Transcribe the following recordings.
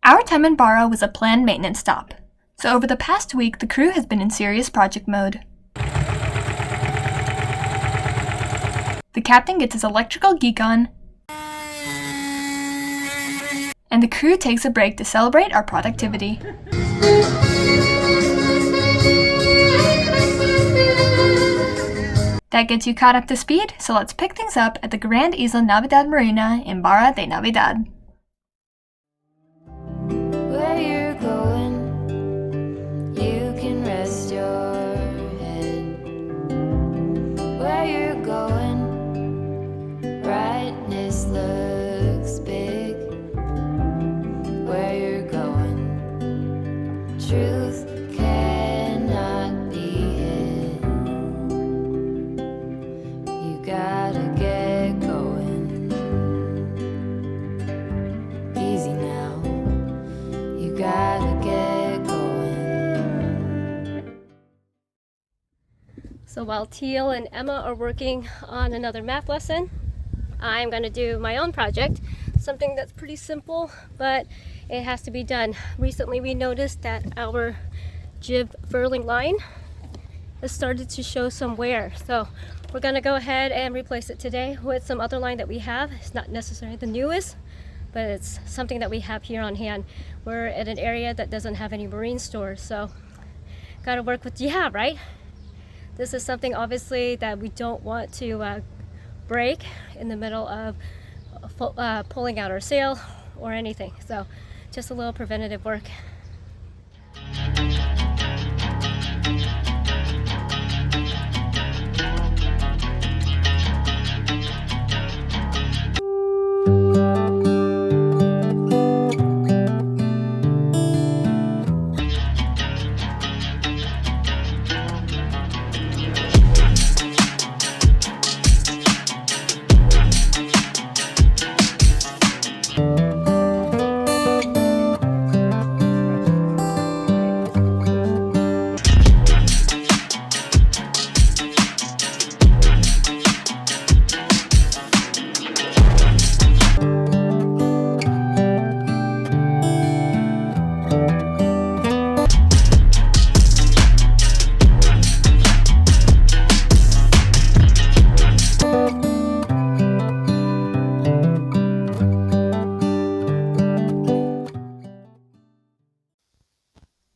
Our time in Barra was a planned maintenance stop, so over the past week the crew has been in serious project mode. The captain gets his electrical geek on, and the crew takes a break to celebrate our productivity. That gets you caught up to speed, so let's pick things up at the Grand Isla Navidad Marina in Barra de Navidad. Where you're going, you can rest your head. Where you're going, brightness looks big. Where you're going, truth cannot be hid. You gotta get going. Easy now. You gotta get going. So while Teal and Emma are working on another math lesson, I'm going to do my own project, something that's pretty simple, but it has to be done. Recently we noticed that our jib furling line has started to show some wear, so we're going to go ahead and replace it today with some other line that we have. It's not necessarily the newest, but it's something that we have here on hand. We're at an area that doesn't have any marine stores, so gotta work with what you have, right? This is something obviously that we don't want to break in the middle of pulling out our sail or anything, so just a little preventative work.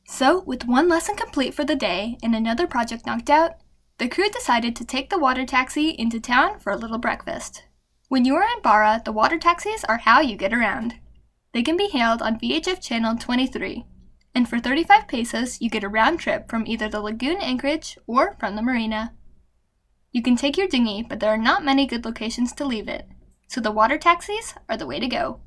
So, with one lesson complete for the day and another project knocked out, the crew decided to take the water taxi into town for a little breakfast. When you are in Barra, the water taxis are how you get around. They can be hailed on VHF channel 23, and for 35 pesos you get a round trip from either the lagoon anchorage or from the marina. You can take your dinghy, but there are not many good locations to leave it, so the water taxis are the way to go.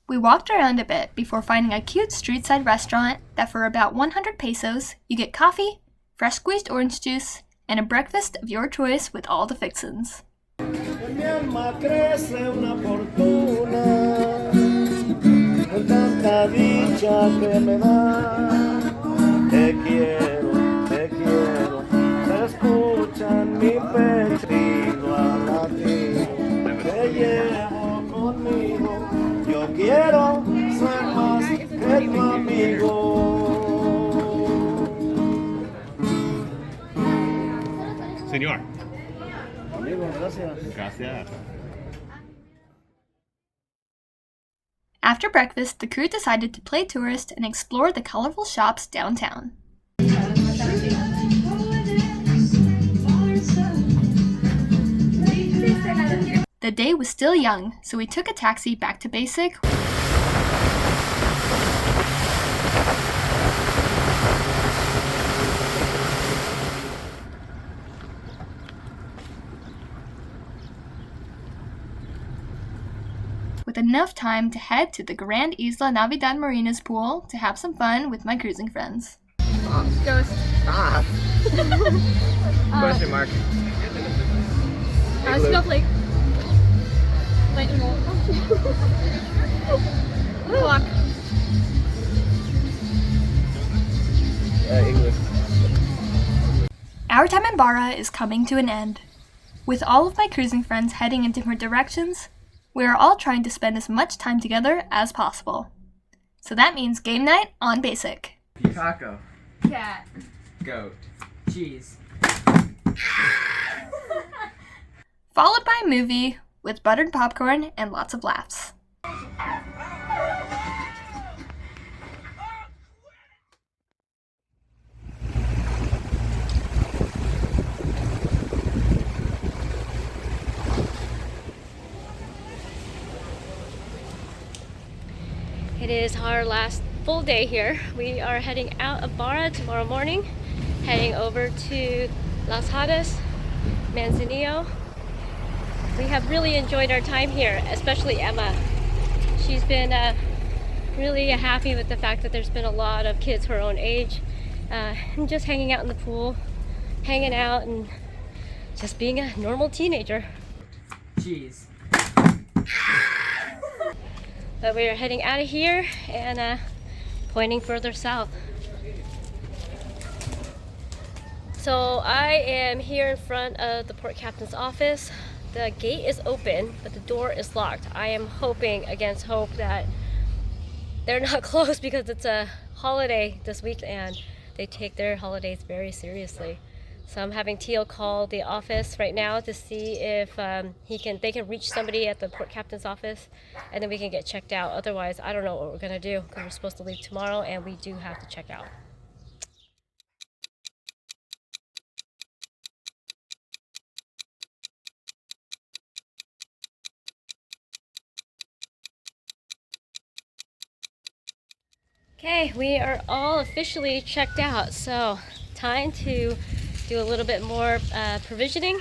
We walked around a bit before finding a cute street-side restaurant that for about 100 pesos, you get coffee, fresh squeezed orange juice, and a breakfast of your choice with all the fixins. En mi alma crece una fortuna, con tanta dicha que me da. Te quiero, se escucha en mi pecho a latir. Te llevo conmigo. Yo quiero ser más que tu amigo. Señor. Amigo, gracias. Gracias. After breakfast, the crew decided to play tourist and explore the colorful shops downtown. The day was still young, so we took a taxi back to Basic, with enough time to head to the Grand Isla Navidad Marina's pool to have some fun with my cruising friends. Ghost. Stop. Question mark. Snowflake. Lightning bolt. Clock. English. Our time in Barra is coming to an end. With all of my cruising friends heading in different directions, we are all trying to spend as much time together as possible. So that means game night on Basic. Taco. Cat. Goat. Cheese. Followed by a movie with buttered popcorn and lots of laughs. It is our last full day here. We are heading out of Barra tomorrow morning, heading over to Las Hadas, Manzanillo. We have really enjoyed our time here, especially Emma. She's been really happy with the fact that there's been a lot of kids her own age, and just hanging out in the pool, hanging out and just being a normal teenager. Cheese. But we are heading out of here and pointing further south. So I am here in front of the port captain's office. The gate is open, but the door is locked. I am hoping against hope that they're not closed because it's a holiday this week and they take their holidays very seriously. So I'm having Teal call the office right now to see if they can reach somebody at the port captain's office, and then we can get checked out. Otherwise, I don't know what we're gonna do because we're supposed to leave tomorrow and we do have to check out. Okay, we are all officially checked out, so time to do a little bit more provisioning,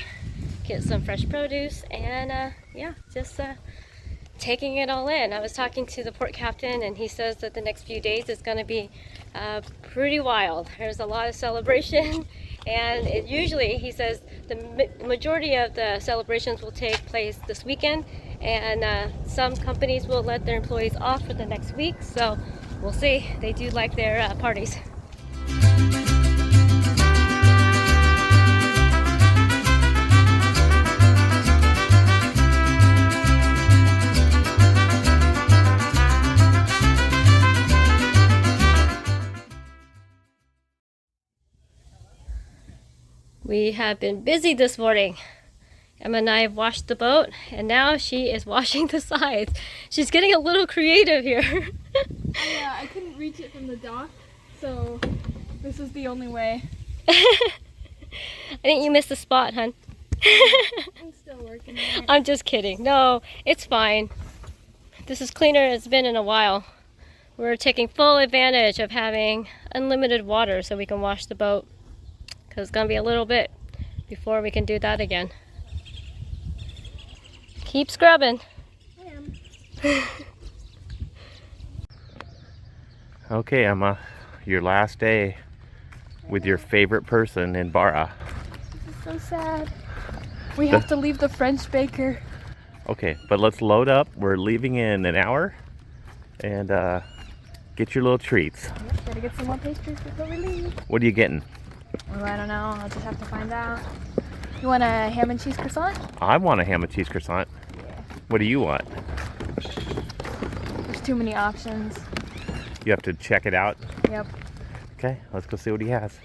get some fresh produce, and yeah, just taking it all in. I was talking to the port captain and he says that the next few days is going to be pretty wild. There's a lot of celebration, and usually he says the majority of the celebrations will take place this weekend, and some companies will let their employees off for the next week, so we'll see. They do like their parties. We have been busy this morning. Emma and I have washed the boat, and now she is washing the sides. She's getting a little creative here. Yeah, I couldn't reach it from the dock, so this is the only way. I think you missed the spot, hun. I'm still working on it. I'm just kidding. No, it's fine. This is cleaner than it's been in a while. We're taking full advantage of having unlimited water so we can wash the boat, because it's going to be a little bit before we can do that again. Keep scrubbing. I am. Okay, Emma, your last day with your favorite person in Barra. This is so sad. We have to leave the French baker. Okay, but let's load up. We're leaving in an hour, and get your little treats. Yep, gotta get some more pastries before we leave. What are you getting? Well, I don't know. I'll just have to find out. You want a ham and cheese croissant? I want a ham and cheese croissant. Yeah. What do you want? There's too many options. You have to check it out. Yep. Okay, let's go see what he has.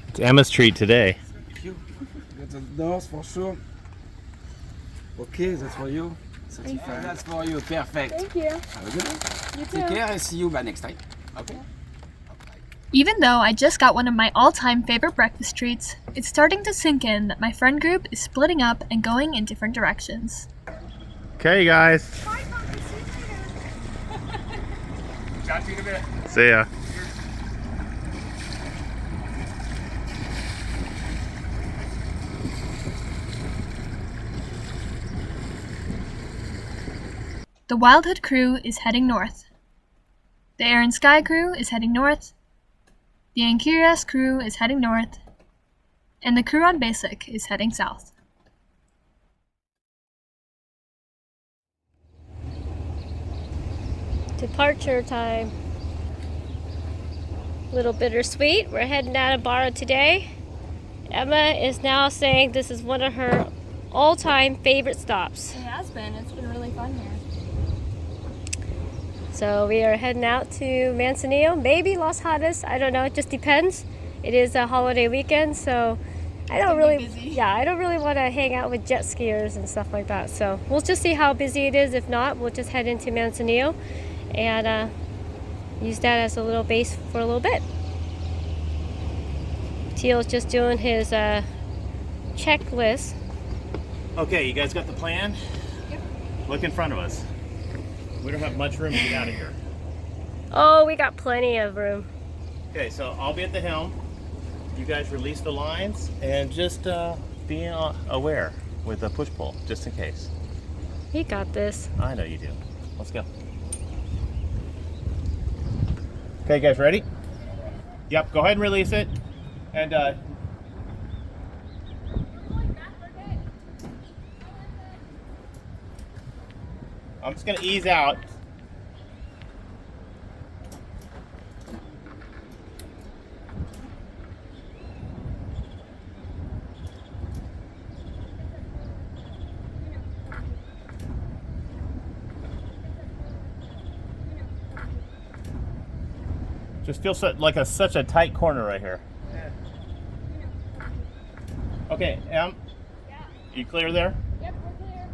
It's Emma's treat today. You get those for sure. Okay, that's for you. That's for you. Perfect. Thank you. Have a good day. You Take too. care and see you next time. Okay. Even though I just got one of my all-time favorite breakfast treats, it's starting to sink in that my friend group is splitting up and going in different directions. Okay, guys. Chat to you in a bit. See ya. The Wildhood crew is heading north. The Air and Sky crew is heading north. The Ankyras crew is heading north. And the crew on Basic is heading south. Departure time. Little bittersweet. We're heading out of Barra today, Emma is now saying this is one of her all-time favorite stops. It has been. It's been really fun here. So we are heading out to Manzanillo, maybe Los Hadas. I don't know. It just depends. It is a holiday weekend, so I don't really, I don't really want to hang out with jet skiers and stuff like that. So we'll just see how busy it is. If not, we'll just head into Manzanillo and use that as a little base for a little bit. Teal's just doing his checklist. Okay, you guys got the plan? Yep. Look in front of us. We don't have much room to get out of here. Oh, we got plenty of room. Okay, so I'll be at the helm. You guys release the lines and just be aware with a push-pull, just in case. He got this. I know you do. Let's go. Okay, guys, ready? Yep, go ahead and release it. And I'm just gonna ease out. Just feels like such a tight corner right here. Okay, Em, you clear there? Yep, we're clear.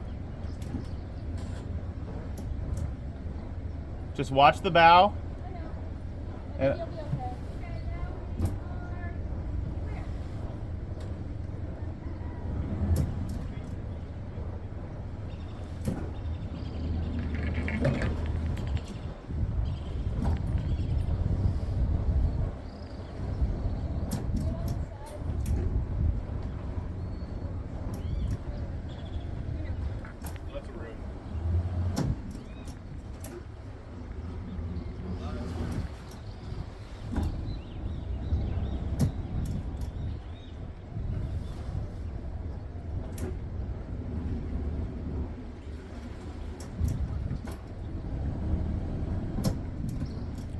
Just watch the bow. And You'll be okay. lots of room.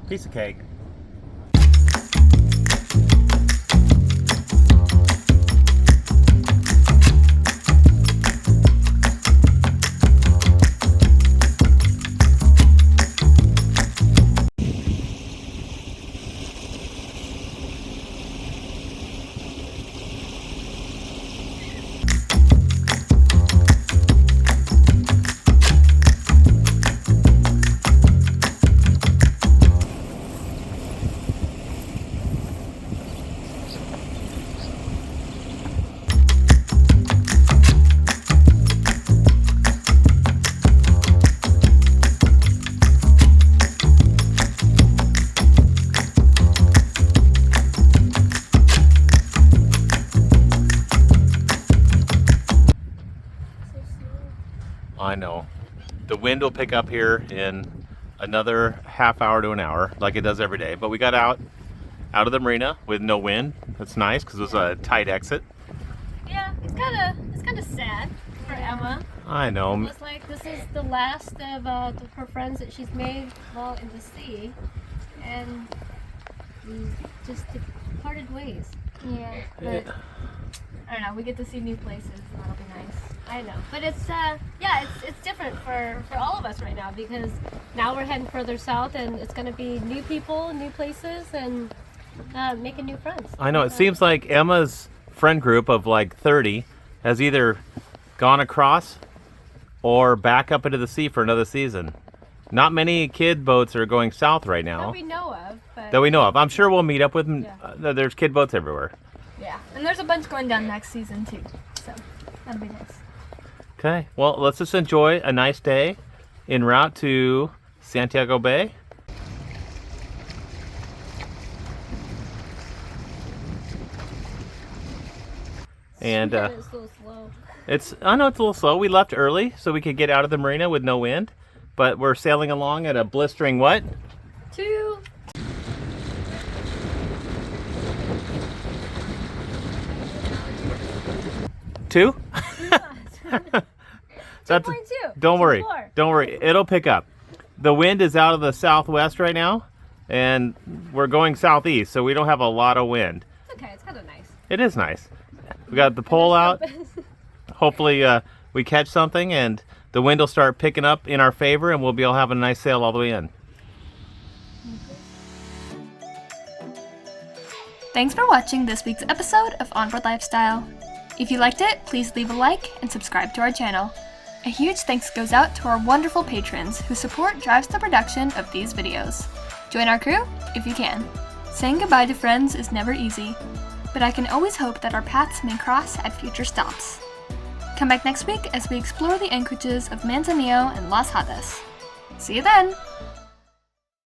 Piece of cake. I know. The wind will pick up here in another half hour to an hour, like it does every day. But we got out of the marina with no wind. That's nice because it was a tight exit. Yeah, it's kind of sad for Emma. I know. It was like this is the last of her friends that she's made while in the sea, and we just parted ways. Yeah, but I don't know. We get to see new places, and that'll be nice. I know, but it's it's different for all of us right now because now we're heading further south, and it's going to be new people, new places, and making new friends. I know. It seems like Emma's friend group of like 30 has either gone across or back up into the sea for another season. Not many kid boats are going south right now. That we know of, but That we know of. I'm sure we'll meet up with them. There's kid boats everywhere. yeah, and there's a bunch going down next season too, so that'll be nice. Okay, well, let's just enjoy a nice day en route to Santiago Bay. And it's a little slow. I know it's a little slow. We left early so we could get out of the marina with no wind, but we're sailing along at a blistering what? 2. Two? That's, 2.2. don't worry. 2.4. Don't worry. It'll pick up. The wind is out of the southwest right now, and we're going southeast, so we don't have a lot of wind. It's okay. It's kind of nice. It is nice. We got the pole out. Hopefully we catch something and the wind will start picking up in our favor and we'll be able to have a nice sail all the way in. Thanks for watching this week's episode of Onboard Lifestyle. If you liked it, please leave a like and subscribe to our channel. A huge thanks goes out to our wonderful patrons whose support drives the production of these videos. Join our crew if you can. Saying goodbye to friends is never easy, but I can always hope that our paths may cross at future stops. Come back next week as we explore the anchorages of Manzanillo and Las Hadas. See you then!